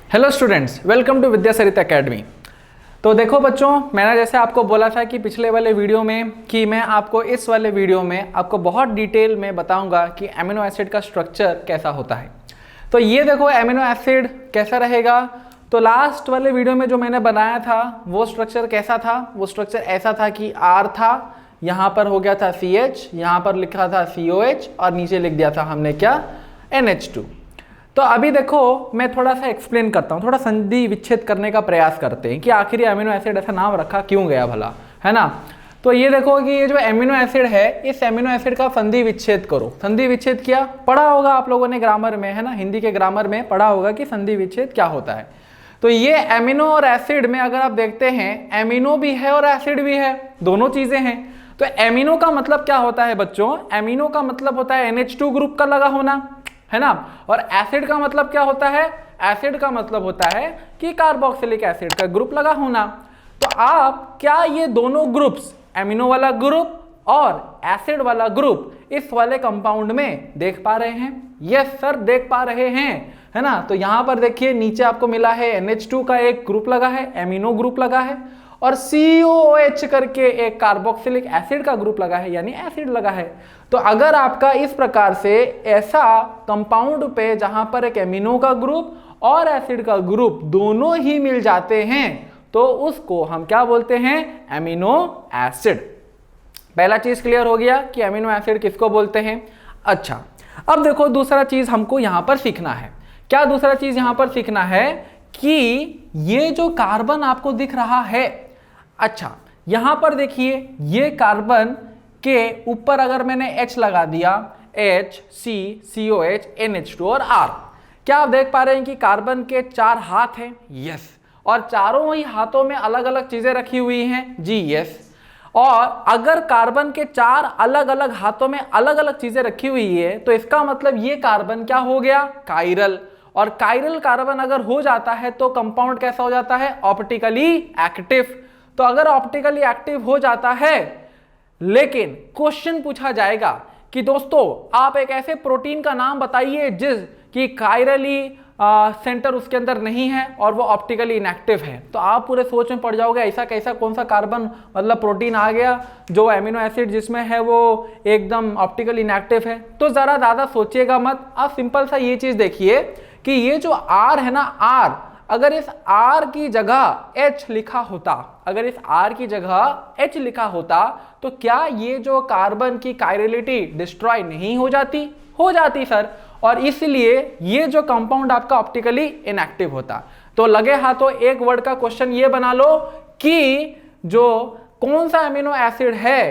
Hello students, welcome to Vidya Sarita Academy. तो देखो बच्चों, मैंने जैसे आपको बोला था कि पिछले वाले वीडियो में कि मैं आपको इस वाले वीडियो में आपको बहुत डिटेल में बताऊंगा कि एमिनो एसिड का स्ट्रक्चर कैसा होता है। तो ये देखो एमिनो एसिड कैसा रहेगा। तो लास्ट वाले वीडियो में जो मैंने बनाया था वो स्ट्रक्चर कैसा था? वो स्ट्रक्चर ऐसा था कि R था, यहाँ पर हो गया था CH, यहाँ पर लिखा था COH और नीचे लिख दिया था हमने क्या? NH2। तो अभी देखो मैं थोड़ा सा एक्सप्लेन करता हूँ, थोड़ा संधि विच्छेद करने का प्रयास करते हैं कि आखिर अमीनो एसिड ऐसा नाम रखा क्यों गया भला, है ना। तो ये देखो कि ये जो एमिनो एसिड है, इस एमिनो एसिड का संधि विच्छेद करो। संधि विच्छेद क्या पढ़ा होगा आप लोगों ने ग्रामर में, है ना, हिंदी के ग्रामर में पढ़ा होगा कि संधि विच्छेद क्या होता है। तो ये एमिनो और एसिड में अगर आप देखते हैं, एमिनो भी है और एसिड भी है, दोनों चीजें हैं। तो एमिनो का मतलब क्या होता है बच्चों? एमिनो का मतलब होता है NH2 ग्रुप का लगा होना, है ना। और एसिड का मतलब क्या होता है? एसिड का मतलब होता है कि कार्बोक्सिलिक एसिड का ग्रुप लगा होना। तो आप क्या ये दोनों ग्रुप्स, एमिनो वाला ग्रुप और एसिड वाला ग्रुप, इस वाले कंपाउंड में देख पा रहे हैं? यस सर, देख पा रहे हैं, है ना। तो यहां पर देखिए नीचे आपको मिला है NH2 का एक ग्रुप लगा है, एमिनो ग्रुप लगा है, और COH करके एक कार्बोक्सिलिक एसिड का ग्रुप लगा है, यानी एसिड लगा है। तो अगर आपका इस प्रकार से ऐसा कंपाउंड पे जहां पर एक एमिनो का ग्रुप और एसिड का ग्रुप दोनों ही मिल जाते हैं तो उसको हम क्या बोलते हैं? Amino acid. पहला चीज क्लियर हो गया कि एमिनो एसिड किसको बोलते हैं। अच्छा, अब देखो दूसरा चीज हमको यहां पर सीखना है। क्या दूसरा चीज यहां पर सीखना है? कि ये जो कार्बन आपको दिख रहा है, अच्छा यहां पर देखिए ये कार्बन के ऊपर अगर मैंने H लगा दिया, H, C, COH, NH2 और R, क्या आप देख पा रहे हैं कि कार्बन के 4 हाथ हैं? यस। और चारों ही हाथों में अलग अलग चीजें रखी हुई हैं जी, यस। और अगर कार्बन के 4 अलग अलग हाथों में अलग अलग चीजें रखी हुई है तो इसका मतलब ये कार्बन क्या हो गया? कायरल। और कायरल कार्बन अगर हो जाता है तो कंपाउंड कैसा हो जाता है? Optically active. तो अगर ऑप्टिकली एक्टिव हो जाता है, लेकिन क्वेश्चन पूछा जाएगा कि दोस्तों आप एक ऐसे प्रोटीन का नाम बताइए जिस कि कायरली सेंटर उसके अंदर नहीं है और वो ऑप्टिकली इनएक्टिव है, तो आप पूरे सोच में पड़ जाओगे ऐसा कैसा कौन सा कार्बन मतलब प्रोटीन आ गया जो एमिनो एसिड जिसमें है वो एकदम ऑप्टिकली इनएक्टिव है। तो जरा ज्यादा सोचिएगा मत, आप सिंपल सा ये चीज देखिए कि ये जो R है ना, R, अगर इस R की जगह H लिखा होता, अगर इस R की जगह H लिखा होता तो क्या ये जो कार्बन की कायरलिटी डिस्ट्रॉय नहीं हो जाती? हो जाती सर। और इसलिए ये जो कंपाउंड आपका ऑप्टिकली इनएक्टिव होता। तो लगे हाथों एक वर्ड का क्वेश्चन ये बना लो कि जो कौन सा एमिनो एसिड है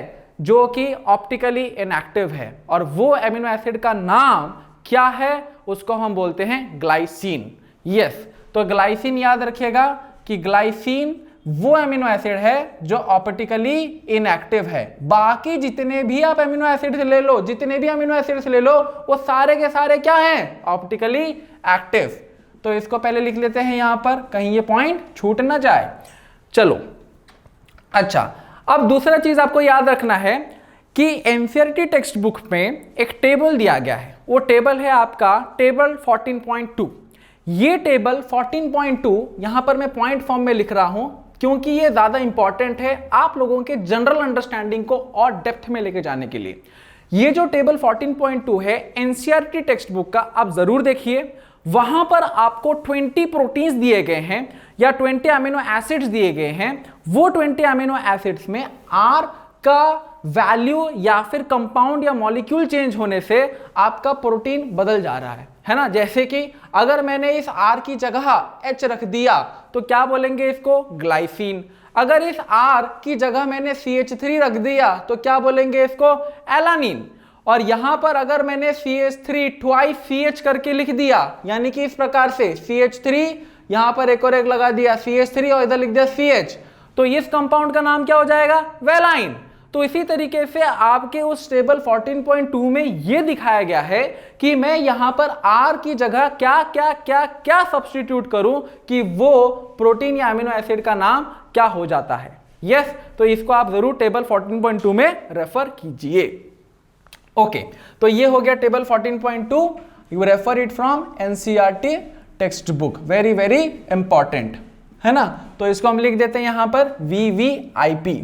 जो कि ऑप्टिकली इनएक्टिव है, और वो एमिनो एसिड का नाम क्या है? उसको हम बोलते हैं ग्लाइसिन। यस, तो ग्लाइसिन याद रखिएगा कि ग्लाइसिन वो एमिनो एसिड है जो ऑप्टिकली इनएक्टिव है। बाकी जितने भी आप एमिनो एसिड से ले लो, जितने भी अमीनो एसिड से ले लो, वो सारे के सारे क्या हैं? Optically active. तो इसको पहले लिख लेते हैं यहां पर, कहीं ये पॉइंट छूट ना जाए। चलो अच्छा, अब दूसरा चीज आपको याद रखना है कि एनसीईआरटी टेक्स्ट बुक में एक टेबल दिया गया है। वो टेबल है आपका टेबल 14.2। ये टेबल 14.2 यहां पर मैं पॉइंट फॉर्म में लिख रहा हूं क्योंकि ये ज्यादा इंपॉर्टेंट है आप लोगों के जनरल अंडरस्टैंडिंग को और डेप्थ में लेके जाने के लिए। ये जो टेबल 14.2 है एनसीईआरटी टेक्स्ट बुक का, आप जरूर देखिए। वहां पर आपको 20 प्रोटीन्स दिए गए हैं या 20 अमीनो एसिड्स दिए गए हैं। वो 20 अमीनो एसिड्स में R का वैल्यू या फिर कंपाउंड या मॉलिक्यूल चेंज होने से आपका प्रोटीन बदल जा रहा है ना। जैसे कि अगर मैंने इस R की जगह H रख दिया तो क्या बोलेंगे इसको? ग्लाइसिन। अगर इस R की जगह मैंने CH3 रख दिया तो क्या बोलेंगे इसको? एलानिन। और यहां पर अगर मैंने CH3 ट्वाइस CH करके लिख दिया, यानी कि इस प्रकार से CH3 यहां पर एक और एक लगा दिया CH3 और इधर लिख दिया CH, तो इस कंपाउंड का नाम क्या हो जाएगा? वेलाइन। तो इसी तरीके से आपके उस टेबल 14.2 में यह दिखाया गया है कि मैं यहां पर R की जगह क्या क्या क्या क्या सब्स्टिट्यूट करूं कि वो प्रोटीन या अमीनो एसिड का नाम क्या हो जाता है। यस, तो इसको आप जरूर टेबल 14.2 में रेफर कीजिए। ओके, तो ये हो गया table 14.2, you refer it from NCERT text book, very very important है ना। तो इसको हम लिख देते हैं यहां पर VVIP,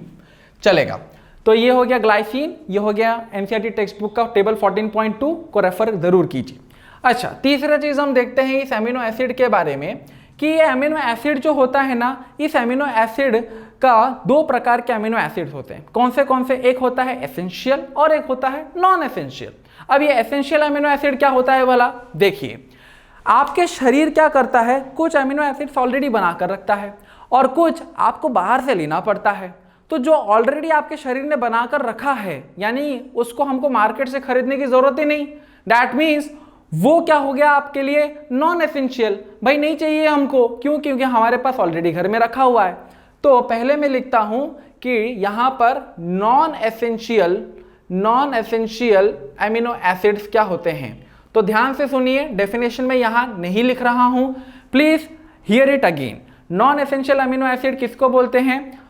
चलेगा। तो ये हो गया ग्लाइसिन, ये हो गया एनसीईआरटी टेक्स्ट बुक का टेबल 14.2 को रेफर जरूर कीजिए। अच्छा, तीसरा चीज हम देखते हैं इस एमिनो एसिड के बारे में कि ये एमिनो एसिड जो होता है ना, इस एमिनो एसिड का दो प्रकार के एमिनो एसिड्स होते हैं। कौन से? एक होता है एसेंशियल और एक होता है नॉन एसेंशियल। अब ये एसेंशियल एमिनो एसिड क्या होता है भला? देखिए, आपके शरीर क्या करता है, कुछ एमिनो एसिड्स ऑलरेडी बनाकर रखता है और कुछ आपको बाहर से लेना पड़ता है। तो जो ऑलरेडी आपके शरीर ने बनाकर रखा है, यानी उसको हमको मार्केट से खरीदने की जरूरत ही नहीं, दैट मीन्स वो क्या हो गया आपके लिए नॉन एसेंशियल। भाई नहीं चाहिए हमको, क्यों? क्योंकि हमारे पास ऑलरेडी घर में रखा हुआ है। तो पहले मैं लिखता हूं कि यहां पर नॉन एसेंशियल एमिनो एसिड्स क्या होते हैं। तो ध्यान से सुनिए, डेफिनेशन में यहां नहीं लिख रहा हूं, please here it again. Non essential amino acid किसको बोलते हैं?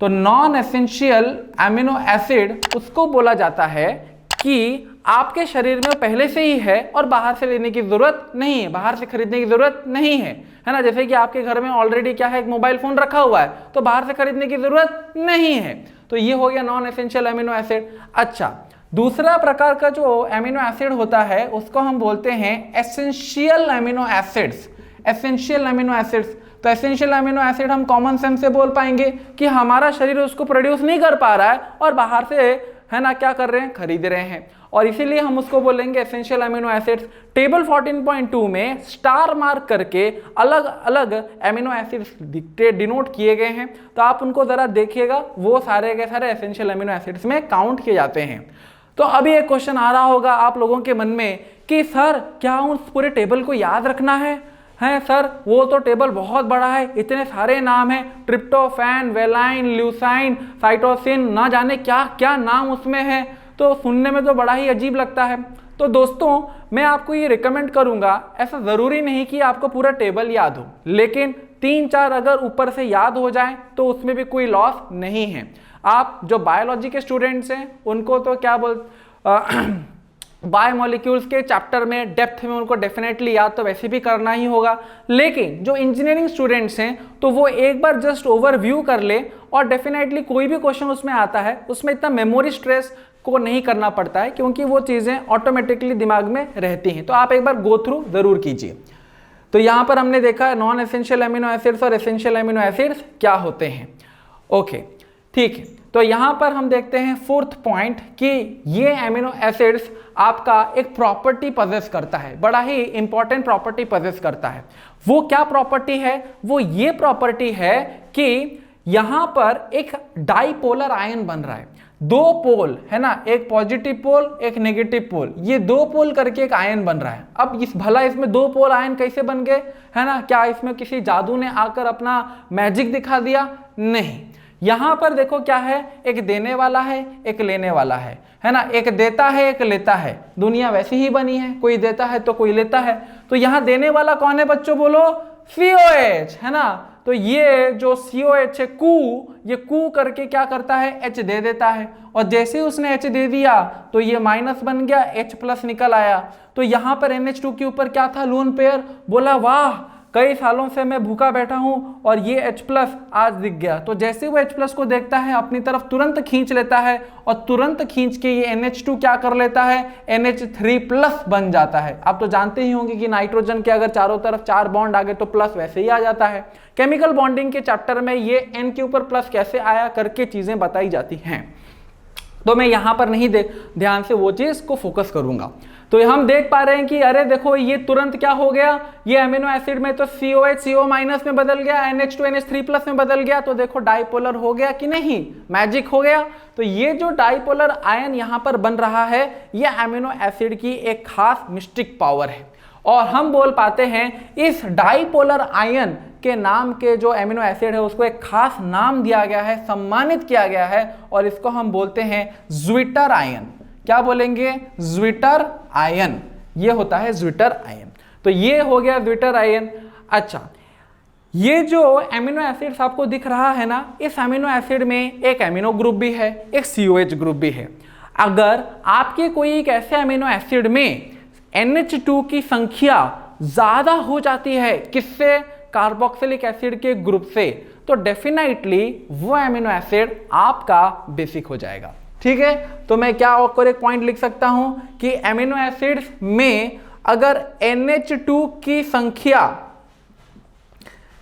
तो नॉन एसेंशियल एमिनो एसिड उसको बोला जाता है कि आपके शरीर में पहले से ही है और बाहर से लेने की जरूरत नहीं है, बाहर से खरीदने की जरूरत नहीं है ना। जैसे कि आपके घर में ऑलरेडी क्या है, एक मोबाइल फोन रखा हुआ है, तो बाहर से खरीदने की जरूरत नहीं है। तो ये हो गया नॉन एसेंशियल एमिनो एसिड। अच्छा, दूसरा प्रकार का जो एमिनो एसिड होता है उसको हम बोलते हैं essential amino acids. Essential amino acids, तो एसेंशियल एमिनो एसिड हम कॉमन सेंस से बोल पाएंगे कि हमारा शरीर उसको प्रोड्यूस नहीं कर पा रहा है और बाहर से है ना क्या कर रहे हैं, खरीद रहे हैं, और इसीलिए हम उसको बोलेंगे एसेंशियल अमीनो एसिड्स। टेबल 14.2 में स्टार मार्क करके अलग अलग एमिनो एसिड्स डिनोट किए गए हैं, तो आप उनको जरा देखिएगा, वो सारे के सारे एसेंशियल अमीनो एसिड्स में काउंट किए जाते हैं। तो अभी एक क्वेश्चन आ रहा होगा आप लोगों के मन में कि सर क्या उस पूरे टेबल को याद रखना है सर, वो तो टेबल बहुत बड़ा है, इतने सारे नाम हैं, ट्रिप्टोफैन, वेलाइन, ल्यूसाइन, साइटोसिन, ना जाने क्या क्या नाम उसमें है, तो सुनने में तो बड़ा ही अजीब लगता है। तो दोस्तों मैं आपको ये रिकमेंड करूंगा, ऐसा ज़रूरी नहीं कि आपको पूरा टेबल याद हो, लेकिन 3-4 अगर ऊपर से याद हो जाए तो उसमें भी कोई लॉस नहीं है। आप जो बायोलॉजी के स्टूडेंट्स हैं उनको तो क्या बायोमोलिक्यूल्स के चैप्टर में डेप्थ में उनको डेफिनेटली याद तो वैसे भी करना ही होगा, लेकिन जो इंजीनियरिंग स्टूडेंट्स हैं तो वो एक बार जस्ट ओवरव्यू कर ले और डेफिनेटली कोई भी क्वेश्चन उसमें आता है उसमें इतना मेमोरी स्ट्रेस को नहीं करना पड़ता है, क्योंकि वो चीज़ें ऑटोमेटिकली दिमाग में रहती हैं। तो आप एक बार गो थ्रू जरूर कीजिए। तो यहाँ पर हमने देखा नॉन एसेंशियल एमिनो एसिड्स और एसेंशियल एमिनो एसिड्स क्या होते हैं। ओके ठीक है, तो यहाँ पर हम देखते हैं फोर्थ पॉइंट कि ये एमिनो एसिड्स आपका एक प्रॉपर्टी पजेस करता है, बड़ा ही इंपॉर्टेंट प्रॉपर्टी पजेस करता है। वो क्या प्रॉपर्टी है? वो ये प्रॉपर्टी है कि यहाँ पर एक डाइपोलर आयन बन रहा है, दो पोल है ना, एक पॉजिटिव पोल एक नेगेटिव पोल, ये दो पोल करके एक आयन बन रहा है। अब इसमें दो पोल आयन कैसे बन गए है ना, क्या इसमें किसी जादू ने आकर अपना मैजिक दिखा दिया? नहीं, यहां पर देखो क्या है, एक देने वाला है एक लेने वाला है ना, एक देता है एक लेता है, दुनिया वैसी ही बनी है, कोई देता है तो कोई लेता है। तो यहां देने वाला कौन है बच्चों? बोलो COH है ना। तो ये जो COH है ये कू करके क्या करता है, H दे देता है, और जैसे ही उसने H दे दिया तो ये माइनस बन गया, H+ निकल आया। तो यहां पर NH2 के ऊपर क्या था, लोन पेयर। बोला वाह, कई सालों से मैं भूखा बैठा हूं और ये H+ आज दिख गया। तो जैसे वो H+ को देखता है अपनी तरफ तुरंत खींच लेता है, और तुरंत खींच के ये NH2 क्या कर लेता है, NH3+ बन जाता है। आप तो जानते ही होंगे कि नाइट्रोजन के अगर चारों तरफ 4 बॉन्ड आ गए तो प्लस वैसे ही आ जाता है। केमिकल बॉन्डिंग के चैप्टर में ये N के ऊपर प्लस कैसे आया करके चीजें बताई जाती हैं, तो मैं यहां पर नहीं ध्यान से वो चीज को फोकस करूंगा। तो हम देख पा रहे हैं कि अरे देखो ये तुरंत क्या हो गया, ये एमिनो एसिड में तो COH CO- में बदल गया, NH2 NH3+ में बदल गया। तो देखो डाइपोलर हो गया कि नहीं, मैजिक हो गया। तो ये जो डाइपोलर आयन यहां पर बन रहा है, ये एमिनो एसिड की एक खास मिस्टिक पावर है, और हम बोल पाते हैं इस डाइपोलर आयन के नाम के जो एमिनो एसिड है उसको एक खास नाम दिया गया है, सम्मानित किया गया है, और इसको हम बोलते हैं ज्विटर आयन। क्या बोलेंगे? Zwitter ion. ये होता है ज्विटर आयन। तो ये हो गया ज्विटर आयन। अच्छा, ये जो एमिनो एसिड्स आपको दिख रहा है ना, इस एमिनो एसिड में एक एमिनो ग्रुप भी है, एक COH ग्रुप भी है। अगर आपके कोई एक ऐसे एमिनो एसिड में NH2 की संख्या ज्यादा हो जाती है किससे, कार्बोक्सिलिक एसिड के ग्रुप से, तो डेफिनेटली वो एमिनो एसिड आपका बेसिक हो जाएगा। ठीक है, तो मैं क्या और एक पॉइंट लिख सकता हूं कि एमिनो एसिड्स में अगर NH2 की संख्या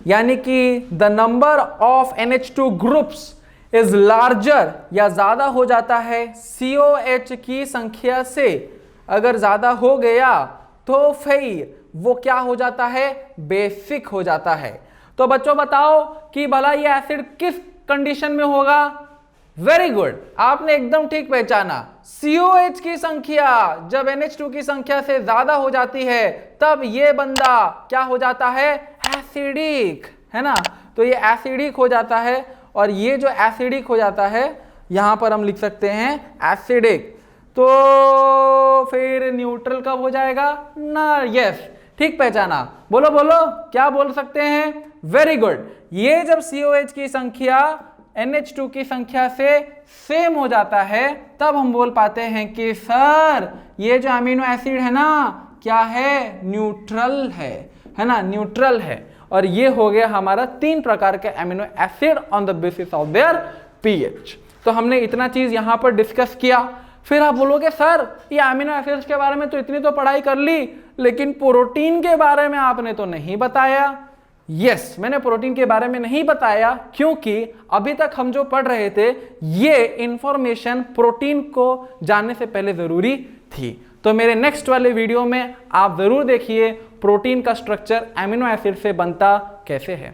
यानी कि the number of NH2 groups is larger या ज्यादा हो जाता है COH की संख्या से, अगर ज्यादा हो गया तो फिर वो क्या हो जाता है, बेसिक हो जाता है। तो बच्चों बताओ कि भला ये एसिड किस कंडीशन में होगा। वेरी गुड, आपने एकदम ठीक पहचाना। COH की संख्या जब NH2 की संख्या से ज्यादा हो जाती है तब ये बंदा क्या हो जाता है, एसिडिक, है ना। तो ये एसिडिक हो जाता है, और ये जो एसिडिक हो जाता है यहां पर हम लिख सकते हैं एसिडिक। तो फिर न्यूट्रल कब हो जाएगा ना, यस ठीक पहचाना। बोलो बोलो क्या बोल सकते हैं, वेरी गुड। ये जब COH की संख्या NH2 की संख्या से सेम हो जाता है तब हम बोल पाते हैं कि सर ये जो अमीनो एसिड है ना क्या है, न्यूट्रल है ना, न्यूट्रल है। और ये हो गया हमारा 3 प्रकार के amino acid on the basis of their pH। तो हमने इतना चीज यहां पर डिस्कस किया। फिर आप बोलोगे सर ये अमीनो एसिड्स के बारे में तो इतनी तो पढ़ाई कर ली, लेकिन प्रोटीन के बारे में आपने तो नहीं बताया। यस, मैंने प्रोटीन के बारे में नहीं बताया क्योंकि अभी तक हम जो पढ़ रहे थे ये इंफॉर्मेशन प्रोटीन को जानने से पहले जरूरी थी। तो मेरे नेक्स्ट वाले वीडियो में आप जरूर देखिए प्रोटीन का स्ट्रक्चर अमीनो एसिड से बनता कैसे है।